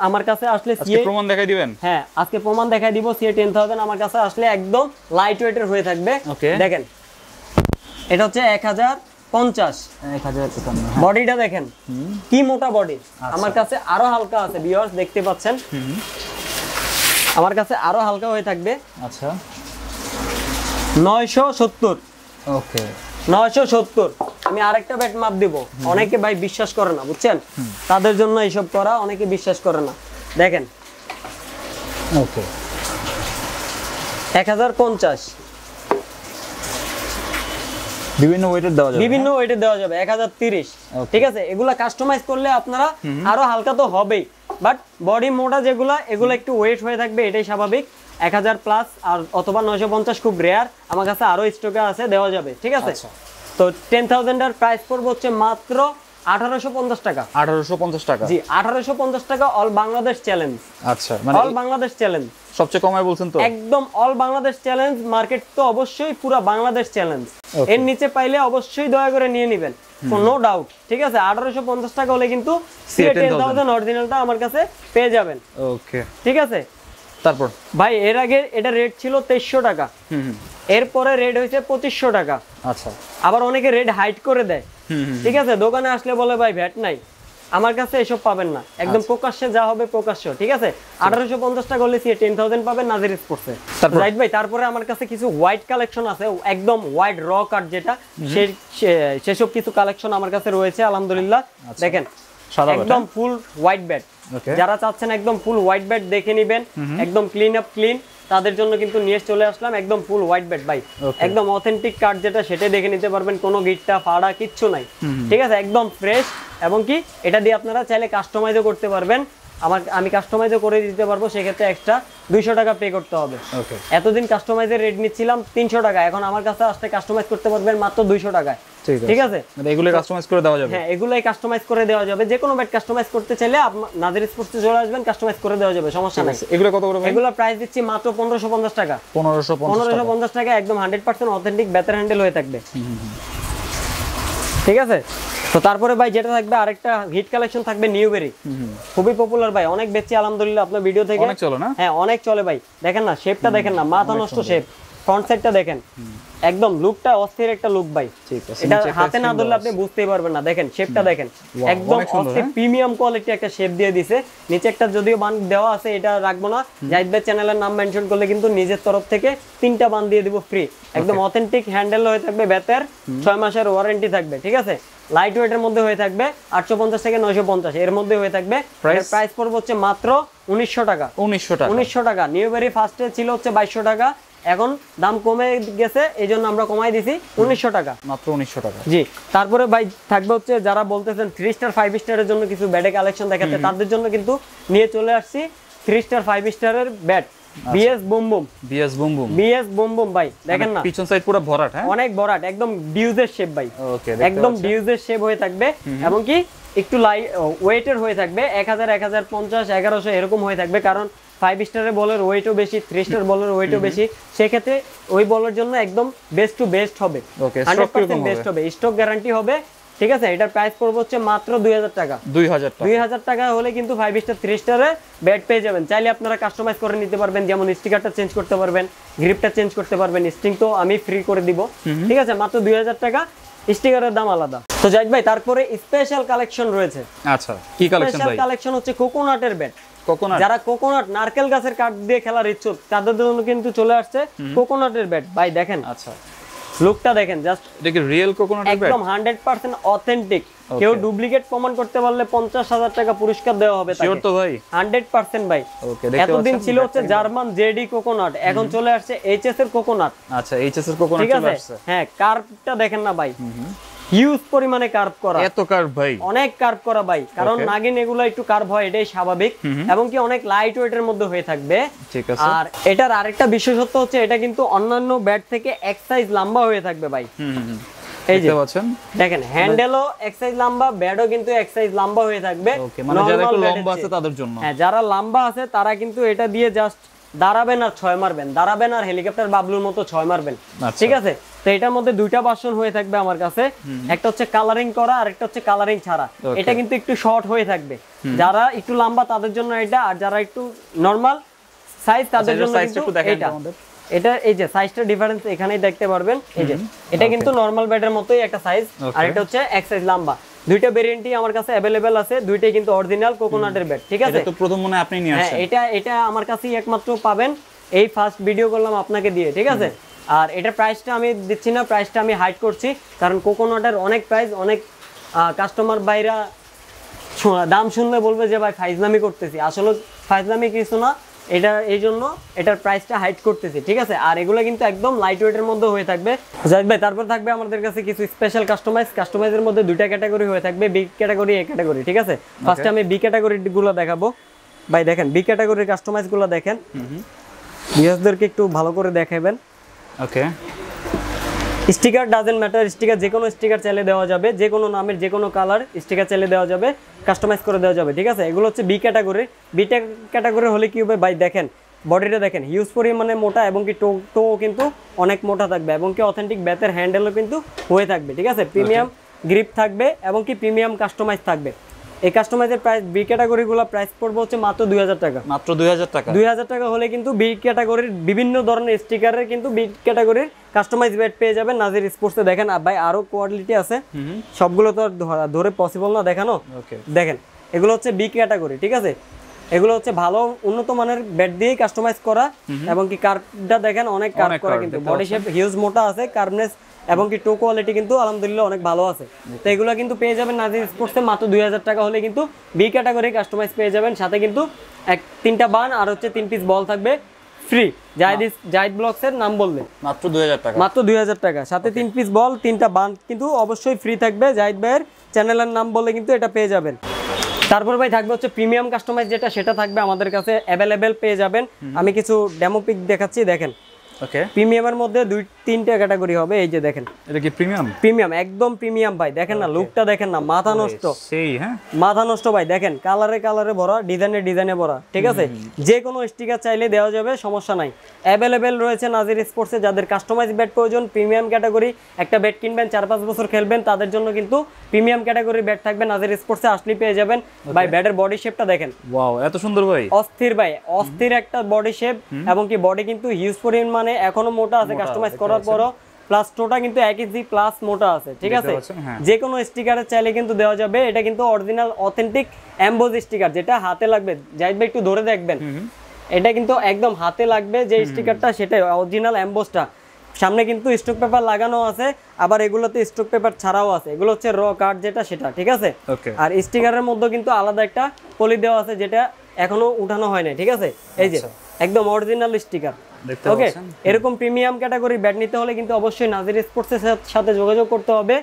আমার কাছে আসলে সিএ প্রমাণ দেখাই দিবেন। হ্যাঁ আজকে প্রমাণ দেখাই দিব। সিএ 10000 আমার কাছে আসলে একদম লাইট ওয়েটের হয়ে থাকবে। দেখেন এটা হচ্ছে 1050। বডিটা দেখেন কি মোটা বডি, আমার কাছে আরো হালকা আছে ভিউয়ার্স, দেখতে পাচ্ছেন। আমার কাছে আরো হালকা হয়ে থাকবে। আচ্ছা 970। ওকে 970। আমি আরেকটা ব্যাট মাপ দিব, অনেকে ভাই বিশ্বাস করে না বুঝছেন, তাদের জন্য এইসব করা, অনেকে বিশ্বাস করে না। দেখেন ওকে 1050, বিভিন্ন ওয়েটের দেওয়া যাবে, বিভিন্ন ওয়েটে দেওয়া যাবে 1030। ঠিক আছে, এগুলা কাস্টমাইজ করলে আপনারা আরো হালকা তো হবেই, বাট বডি মোটা যেগুলা এগুলো একটু ওয়েট হয়ে থাকবে, এটাই স্বাভাবিক। 1000 প্লাস আর অথবা 950 খুব রেয়ার, আমার কাছে আরো স্টকে আছে, দেওয়া যাবে। ঠিক আছে, তো 10,000 এর প্রাইস পড়বে হচ্ছে মাত্র 1850 টাকা। 1850 টাকা? জি 1850 টাকা, অল বাংলাদেশ চ্যালেঞ্জ। আচ্ছা, মানে অল বাংলাদেশ চ্যালেঞ্জ সবচেয়ে কমায় বলছেন তো? একদম অল বাংলাদেশ চ্যালেঞ্জ, মার্কেট তো অবশ্যই পুরো বাংলাদেশ চ্যালেঞ্জ। এর নিচে পাইলে অবশ্যই দয়া করে নিয়ে নেবেন, নো ডাউট। ঠিক আছে, 1850 টাকা হলে কিন্তু 10,000 অরিজিনালটা আমার কাছে পেয়ে যাবেন। ওকে ঠিক আছে, তারপর ভাই এর আগে এটা রেট ছিল 2300 টাকা, এরপরে রেট হয়েছে 2500 টাকা। আচ্ছা, আবার অনেকে রেট হাইট করে দেয়। ঠিক আছে, দোকানে আসলে বলে ভাই ভ্যাট নাই, আমার কাছে এসব পাবেন না, একদম প্রকাশ্যে যা হবে প্রকাশ্য। ঠিক আছে, 1850 টাকা হলে 10,000 পাবেন নাজির স্পোর্টসে। রাইট ভাই, তারপরে আমার কাছে কিছু হোয়াইট কালেকশন আছে, একদম হোয়াইট র কাট যেটা, সেসব কিছু কালেকশন আমার কাছে রয়েছে আলহামদুলিল্লাহ। দেখেন একদম ফুল হোয়াইট ব্যাট, যারা চাচ্ছেন একদম ফুল হোয়াইট ব্যাট দেখে নিবেন, একদম ক্লিন আপ ক্লিন, তাদের জন্য কিন্তু নিয়ে চলে আসলাম একদম ফুল হোয়াইট ব্যাট ভাই, একদম অথেন্টিক কার্ড যেটা, সেটাই দেখে নিতে পারবেন, কোনো গিট্টা ফাড়া কিচ্ছু নাই। ঠিক আছে, একদম ফ্রেশ, এবং কি এটা দিয়ে আপনারা চাইলে কাস্টমাইজও করতে পারবেন, আমি কাস্টমাইজও করে দিতে পারবো, সেক্ষেত্রে এক্সট্রা 200 টাকা পে করতে হবে। এতদিন কাস্টমাইজের রেট নিচ্ছিলাম 300 টাকা, এখন আমার কাছে আসলে কাস্টমাইজ করতে পারবেন মাত্র 200 টাকায়। ঠিক আছে, মানে এগুলো কাস্টমাইজ করে দেওয়া যাবে? হ্যাঁ, এগুলাই কাস্টমাইজ করে দেওয়া যাবে, যে কোনো ব্যাট কাস্টমাইজ করতে চাইলে নাজির স্পোর্টসে চলে আসবেন, কাস্টমাইজ করে দেওয়া যাবে, সমস্যা নাই। এগুলো কত করে? এগুলো প্রাইস দিচ্ছি মাত্র 1550 টাকা। 1550 টাকা, একদম 100% অথেন্টিক বেতার হ্যান্ডেল হয়ে থাকবে। ঠিক আছে, তো তারপরে ভাই যেটা থাকবে আরেকটা হিট কালেকশন থাকবে নিউবেরি, খুবই পপুলার ভাই, অনেক বেচছি আলহামদুলিল্লাহ আপনার ভিডিও থেকে। অনেক চলে না? হ্যাঁ অনেক চলে ভাই, দেখেন না শেপটা দেখেন না, মাথা নষ্ট শেপ, ফ্রন্ট সাইডটা দেখেন, একদম লুকটা অস্থির একটা লুক ভাই। এটা হাতে না ধরলে আপনি বুঝতেই পারবেন না, দেখেন শেপটা দেখেন, একদম অস্থির প্রিমিয়াম কোয়ালিটি একটা শেপ দিয়ে দিছে। নিচে একটা যদিও বান দেওয়া আছে, এটা রাখবো না, জাহিদ ভাই চ্যানেলের নাম মেনশন করলে কিন্তু নিজের তরফ থেকে 3টা বান দিয়ে দিব ফ্রি, একদম অথেন্টিক হ্যান্ডেল হয়ে থাকবে, বেতের 6 মাসের ওয়ারেন্টি থাকবে। ঠিক আছে, লাইট ওয়েটের মধ্যে হয়ে থাকবে, 850 থেকে 950 এর মধ্যে হয়ে থাকবে। প্রাইস পড়বে হচ্ছে মাত্র 1900 টাকা। 1900 টাকা। নিউবেরি ফার্স্টে ছিল হচ্ছে 2200 টাকা, এখন দাম কমে গেছে, এই জন্য আমরা কমাই দিছি 1900 টাকা, মাত্র 1900 টাকা। জি, তারপরে ভাই থাকবে হচ্ছে যারা বলতেছেন 3 স্টার 5 স্টারের জন্য কিছু ব্যাটে কালেকশন দেখাতে, তাদের জন্য কিন্তু নিয়ে চলে আসছি 3 স্টার 5 স্টারের bat, BS boom boom. BS boom boom, BS boom boom ভাই, দেখেন না পিছন সাইড পুরো ভরাট, হ্যাঁ অনেক ভরাট, একদম ডিউজের শেপ ভাই। ওকে, একদম ডিউজের শেপ হয়ে থাকবে, এবং কি একটু ওয়েটের হয়ে থাকবে, 1000 1050 1100 এরকম হয়ে থাকবে, কারণ 5 স্টারের বলের ওয়েটও বেশি, 3 স্টার বলের ওয়েটও বেশি, সেক্ষেত্রে ওই বলের জন্য একদম বেস্ট টু বেস্ট হবে, 100% বেস্ট হবে, স্টক গ্যারান্টি হবে। ঠিক আছে, এটার প্রাইস পড়বে হচ্ছে মাত্র 2000 টাকা। 2000 টাকা হলে কিন্তু 5 স্টার 3 স্টারে ব্যাট পেয়ে যাবেন। চাইলে আপনারা কাস্টমাইজ করে নিতে পারবেন, যেমন স্টিকারটা চেঞ্জ করতে পারবেন, গ্রিপটা চেঞ্জ করতে পারবেন, স্ট্রিং তো আমি ফ্রি করে দিব। ঠিক আছে, মাত্র 2000 টাকা, স্টিকারের দাম আলাদা। তো জাহিদ ভাই তারপরে স্পেশাল কালেকশন রয়েছে। আচ্ছা, কি কালেকশন ভাই? স্পেশাল কালেকশন হচ্ছে কোকোনাটের ব্যাট। কোকোনাট, যারা কোকোনাট নারকেল গাছের কাঠ দিয়ে খেলার ইচ্ছুক, তাদের জন্য কিন্তু চলে আসছে কোকোনাটের ব্যাট। ভাই দেখেন, আচ্ছা লুকটা দেখেন, জাস্ট এটা কি রিয়েল কোকোনাটের ব্যাট? একদম 100% অথেন্টিক। কেউ ডুপ্লিকেট প্রমাণ করতে পারলে 50,000 টাকা পুরস্কার দেওয়া হবে তাকে। শিওর তো ভাই? 100% ভাই। ওকে, দেখতে পাচ্ছেন এতদিন ছিল হচ্ছে জার্মান জেডি কোকোনাট, এখন চলে আসছে এইচএস এর কোকোনাট। আচ্ছা, এইচএস এর কোকোনাট চলে আসছে। হ্যাঁ, কার্ভটা দেখেন না ভাই, হিউজ পরিমাণে কার্ভ করা, এত কার্ভ ভাই, অনেক কার্ভ করা ভাই, কারণ নাগিন এগুলো একটু কার্ভ হয়, এটাই স্বাভাবিক, এবং কি অনেক লাইট ওয়েটের মধ্যে হয়ে থাকবে। ঠিক আছে, আর এটার আরেকটা বিশেষত্ব হচ্ছে এটা কিন্তু অন্যান্য ব্যাট থেকে এক সাইজ লম্বা হয়ে থাকবে ভাই। এই যে দেখেন, হ্যান্ডেলও এক সাইজ লম্বা, ব্যাটও কিন্তু এক সাইজ লম্বা হয়ে থাকবে। ওকে, মানে যারা একটু লম্বা আছে তাদের জন্য। হ্যাঁ, যারা লম্বা আছে তারা কিন্তু এটা দিয়ে জাস্ট দাঁড়াবেন আর 6 মারবেন, দাঁড়াবেন আর হেলিকপ্টার বাবলুর মতো 6 মারবেন। ঠিক আছে, তো এটার মধ্যে দুইটা ভার্সন হয়ে থাকবে আমার কাছে, একটা হচ্ছে কালারিং করা আর একটা হচ্ছে কালারিং ছাড়া। এটা কিন্তু একটু শর্ট হয়ে থাকবে, যারা একটু লম্বা তাদের জন্য এটা, আর যারা একটু নরমাল সাইজ তাদের জন্য কিন্তু এটা। এটা এই যে সাইজটা ডিফারেন্স এখানেই দেখতে পারবেন, এই যে এটা কিন্তু নরমাল ব্যাটের মতোই একটা সাইজ, আর এটা হচ্ছে এক সাইজ লম্বা। দুইটা ভেরিয়েন্টই আমার কাছে अवेलेबल আছে, দুইটাই কিন্তু অরিজিনাল কোকোনাটের ব্যাট, ঠিক আছে? এটা তো প্রথম মনে হয় আপনি নিয়ে আসছেন। হ্যাঁ, এটা আমার কাছেই একমাত্র পাবেন, এই ফার্স্ট ভিডিও করলাম আপনাকে দিয়ে, ঠিক আছে? আর এটার প্রাইসটা আমি দিচ্ছি না, প্রাইসটা আমি হাইড করছি, কারণ কোকোনাটের অনেক প্রাইস, অনেক কাস্টমার বাইরা দাম শুনলে বলবে যে ভাই ফাইজলামি করতেছি, আসলে ফাইজলামি কিছু না, এটা এই জন্য এটার প্রাইসটা হাইড করতেছি, ঠিক আছে? আর এগুলো কিন্তু একদম লাইট ওয়েটের মধ্যে হয়ে থাকবে জাহিদ ভাই। তারপর থাকবে আমাদের কাছে কিছু স্পেশাল কাস্টমাইজের মধ্যে দুইটা ক্যাটাগরি হয়ে থাকবে, বি ক্যাটাগরি, এ ক্যাটাগরি, ঠিক আছে? ফার্স্টে আমি বি ক্যাটাগরিগুলো দেখাবো ভাই। দেখেন বি ক্যাটাগরির কাস্টমাইজগুলো দেখেন, ভিউয়ার্সদেরকে একটু ভালো করে দেখাবেন। ওকে, স্টিকার ডাজেন্ট ম্যাটার, স্টিকার যে কোনো স্টিকার চাইলে দেওয়া যাবে, যে কোনো নামের যে কোনো কালার স্টিকার চাইলে দেওয়া যাবে, কাস্টমাইজ করে দেওয়া যাবে, ঠিক আছে? এগুলো হচ্ছে বি ক্যাটাগরি। বি ক্যাটাগরি হলে কি হবে ভাই, দেখেন বডিটা দেখেন হিউজ পরিমাণে মোটা, এবং কি টো কিন্তু অনেক মোটা থাকবে, এবং কি অথেন্টিক ব্যাতের হ্যান্ডেলও কিন্তু হয়ে থাকবে, ঠিক আছে? প্রিমিয়াম গ্রিপ থাকবে, এবং কি প্রিমিয়াম কাস্টমাইজ থাকবে। এই কাস্টমাইজের প্রাইস বি ক্যাটাগরিগুলো প্রাইস পড়বে হচ্ছে মাত্র 2000 টাকা। মাত্র 2000 টাকা। 2000 টাকা হলে কিন্তু বি ক্যাটাগরির বিভিন্ন ধরনের স্টিকারের কিন্তু বি ক্যাটাগরির কাস্টমাইজ ব্যাট পেয়ে যাবেন নাজির স্পোর্টসে। দেখেন ভাই আরো কোয়ালিটি আছে, সবগুলো তো ধরে পসিবল না দেখানো। দেখেন এগুলো হচ্ছে বি ক্যাটাগরি, ঠিক আছে? এগুলো হচ্ছে ভালো উন্নত মানের ব্যাট দিয়ে কাস্টমাইজ করা, এবং কি কার্ভটা দেখেন অনেক কার্ভ করা, কিন্তু বডি শেপ হিউজ মোটা আছে, কার্ভনেস এবং কি টো কোয়ালিটি কিন্তু আলহামদুলিল্লাহ অনেক ভালো আছে। তো এগুলো কিন্তু পেয়ে যাবেন নাজির স্পোর্টসে মাত্র 2000 টাকা হলে কিন্তু বি ক্যাটাগরি কাস্টমাইজ পেয়ে যাবেন, সাথে কিন্তু 3টা বান আর হচ্ছে 3 পিস বল থাকবে ফ্রি। জাহিদ ব্লগসের নাম বললে মাত্র 2000 টাকা, মাত্র 2000 টাকা, সাথে 3 পিস বল, 3টা বান কিন্তু অবশ্যই ফ্রি থাকবে। জাহিদ ভাইয়ের চ্যানেলের নাম বললে কিন্তু এটা পেয়ে যাবেন। তারপর ভাই থাকবে হচ্ছে প্রিমিয়াম কাস্টমাইজ, যেটা সেটা থাকবে আমাদের কাছে অ্যাভেলেবেল পেয়ে যাবেন। আমি কিছু ডেমো পিক দেখাচ্ছি, দেখেন। ওকে, প্রিমিয়ামের মধ্যে 2-3টা ক্যাটাগরি হবে, এই যে দেখেন। এটা কি প্রিমিয়াম? প্রিমিয়াম, একদম প্রিমিয়াম ভাই। দেখেন না লুকটা, দেখেন না, মাথা নষ্ট সেই। হ্যাঁ, মাথা নষ্ট ভাই। দেখেন কালারে ভরা, ডিজাইনে ভরা, ঠিক আছে? যে কোনো স্টিকার চাইলে দেওয়া যাবে, সমস্যা নাই। অ্যাভেলেবেল রয়েছে নাজির স্পোর্টসে। যাদের কাস্টমাইজ ব্যাট প্রয়োজন, প্রিমিয়াম ক্যাটাগরি, একটা ব্যাট কিনবেন 4-5 বছর খেলবেন, তাদের জন্য কিন্তু প্রিমিয়াম ক্যাটাগরি ব্যাট থাকবে নাজির স্পোর্টসে, আসলেই পেয়ে যাবেন। ভাই ব্যাটের বডি শেপটা দেখেন, ওয়াও এত সুন্দর ভাই, অস্থির ভাই, অস্থির একটা বডি শেপ, এবং কি বডি কিন্তু হিউজ পরিমাণে এখনো মোটা আছে কাস্টমাইজ করার পরও, প্লাস টোটা কিন্তু 1 ইঞ্চি প্লাস মোটা আছে, ঠিক আছে? যে কোনো স্টিকারে চাইলে কিন্তু দেওয়া যাবে। এটা কিন্তু অরিজিনাল অথেন্টিক এমবোজ স্টিকার, যেটা হাতে লাগবে। জাহিদ ভাই একটু ধরে দেখবেন, এটা কিন্তু একদম হাতে লাগবে যে স্টিকারটা, সেটা অরিজিনাল এমবোজটা। সামনে কিন্তু স্টক পেপার লাগানো আছে, আবার এগুলোতে স্টক পেপার ছাড়াও আছে। এগুলো হচ্ছে র কার্ড যেটা, সেটা, ঠিক আছে? আর স্টিকারের মধ্যে কিন্তু আলাদা একটা পলি দেওয়া আছে, যেটা এখনো উঠানো হয় না, ঠিক আছে? এই যে একদম অরিজিনাল স্টিকার। ওকে, এরকম প্রিমিয়াম ক্যাটাগরি ব্যাট নিতে হলে কিন্তু অবশ্যই নাজির স্পোর্টসের সাথে যোগাযোগ করতে হবে।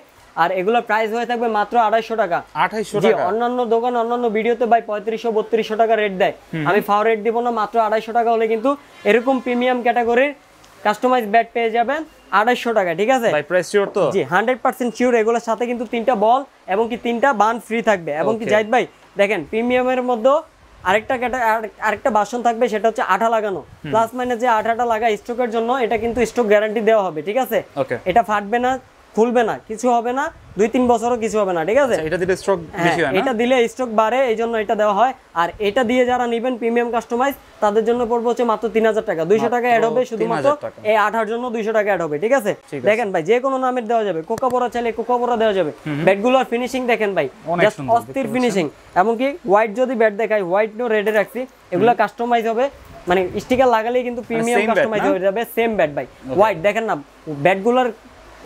আর এগুলো প্রাইস হয়ে থাকবে মাত্র 2800 টাকা। 2800 টাকা? অন্যান্য দোকান, অন্যান্য ভিডিওতে ভাই 3500-3200 টাকা রেট দেয়, আমি ফাও রেট দিব না। মাত্র 2800 টাকা হলে কিন্তু এরকম প্রিমিয়াম ক্যাটাগরির কাস্টমাইজ ব্যাট পেয়ে যাবেন 2800 টাকা, ঠিক আছে? ভাই প্রাইস শিওর তো? জি 100% শিওর। এগুলোর সাথে কিন্তু 3টা বল এবং কি 3টা বান ফ্রি থাকবে। এবং কি জাহিদ ভাই দেখেন প্রিমিয়ামের মধ্যে আরেকটা বাসন থাকবে, সেটা হচ্ছে আঠা লাগানো, প্লাস মাইনাস যে আঠাটা লাগা স্টকের জন্য, এটা কিন্তু স্টক গ্যারান্টি দেওয়া হবে, ঠিক আছে? এটা ফাটবে না, খুলবে না, কিছু হবে না, 2-3 বছরও কিছু হবে না, ঠিক আছে? এটা দিলে স্টক বেশি হয় না? এটা দিলে স্টক বাড়ে, এই জন্য এটা দেওয়া হয়। আর এটা দিয়ে যারা নেবেন প্রিমিয়াম কাস্টমাইজ, তাদের জন্য পড়বে হচ্ছে মাত্র 3000 টাকা। 200 টাকা অ্যাড হবে শুধুমাত্র এই আঠার জন্য, 200 টাকা অ্যাড হবে, ঠিক আছে? দেখেন ভাই যে কোনো নামের দেওয়া যাবে, কোকাপোরা চাইলে কোকাপোরা দেওয়া যাবে। ব্যাটগুলোর ফিনিশিং দেখেন ভাই, জাস্ট অস্থির ফিনিশিং। এমনকি হোয়াইট যদি ব্যাট দেখাই, হোয়াইট নো রেডে রাখছি, এগুলো কাস্টমাইজ হবে, মানে স্টিকার লাগালেই কিন্তু প্রিমিয়াম কাস্টমাইজ হয়ে যাবে। সেম ব্যাট ভাই, হোয়াইট দেখেন না, ব্যাটগুলোর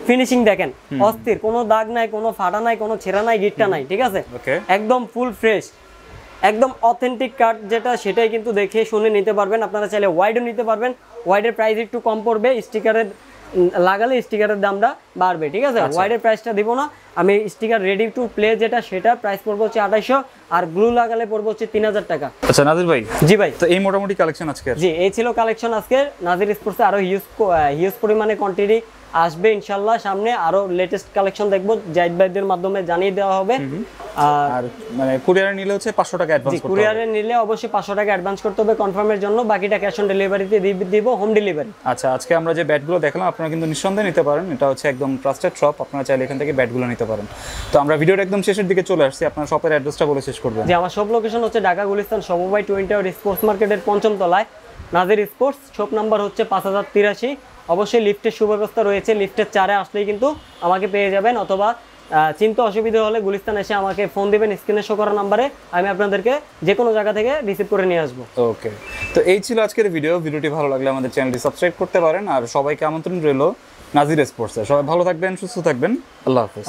ফিনিশিং দেখেন অস্থির, কোনো দাগ নাই, কোনো ফাটা নাই, কোনো ছেঁড়া নাই, গিটটা নাই, ঠিক আছে? একদম ফুল ফ্রেশ, একদম অথেন্টিক কাট যেটা, সেটাই কিন্তু দেখে শুনে নিতে পারবেন। আপনারা চাইলে ওয়াইডও নিতে পারবেন, ওয়াইডের প্রাইস একটু কম পড়বে, স্টিকারের লাগালে স্টিকারের দামটা বাড়বে, ঠিক আছে? ওয়াইডের প্রাইসটা দিব না আমি, স্টিকার রেডি টু প্লে যেটা, সেটা প্রাইস পড়বে হচ্ছে 2800, আর গ্লু লাগালে পড়বে হচ্ছে 3000 টাকা। আচ্ছা নাজির ভাই। জি ভাই, তো এই মোটামুটি কালেকশন আজকে? জি এই ছিল কালেকশন আজকে নাজির স্পোর্টসে। আরো হিউজ পরিমাণে কোয়ান্টিটি আসবে ইনশাআল্লাহ, সামনে আরো লেটেস্ট কালেকশন দেখবো, জাহিদ ভাইদের মাধ্যমে জানিয়ে দেওয়া হবে। আর মানে কুরিয়ারে নিলে হচ্ছে 500 টাকা অ্যাডভান্স করতে হবে। কুরিয়ারে নিলে অবশ্যই 500 টাকা অ্যাডভান্স করতে হবে কনফার্মের জন্য, বাকিটা ক্যাশ অন ডেলিভারিতে দিব, হোম ডেলিভারি। আচ্ছা, আজকে আমরা যে ব্যাটগুলো দেখলাম আপনারা কিন্তু নিঃসন্দেহে নিতে পারেন, এটা হচ্ছে একদম ট্রাস্টেড শপ, আপনারা চাইলে এখান থেকে ব্যাটগুলো নিতে পারেন। তো আমরা ভিডিওটা একদম শেষের দিকে চলে আসছি, আপনার শপের অ্যাড্রেসটা বলে শেষ করবেন। যে আমার শপ লোকেশন হচ্ছে ঢাকা গুলিস্তান সমবায় টুইন টাওয়ার স্পোর্টস মার্কেটের 5ম তলায় নাজির স্পোর্টস। শপ নাম্বার হচ্ছে 5083। অবশ্যই লিফটের সুব্যবস্থা রয়েছে, লিফটের 4-এ আসলেই কিন্তু আমাকে পেয়ে যাবেন, অথবা চিন্তা অসুবিধা হলে গুলিস্তান এসে আমাকে ফোন দিবেন স্ক্রিনে শো করা নাম্বারে, আমি আপনাদেরকে যে কোনো জায়গা থেকে রিসিভ করে নিয়ে আসবো। ওকে, তো এই ছিল আজকের ভিডিওটি ভালো লাগলে আমাদের চ্যানেলটি সাবস্ক্রাইব করতে পারেন। আর সবাইকে আমন্ত্রণ রইল নাজির স্পোর্টসে। সবাই ভালো থাকবেন, সুস্থ থাকবেন। আল্লাহ হাফেজ।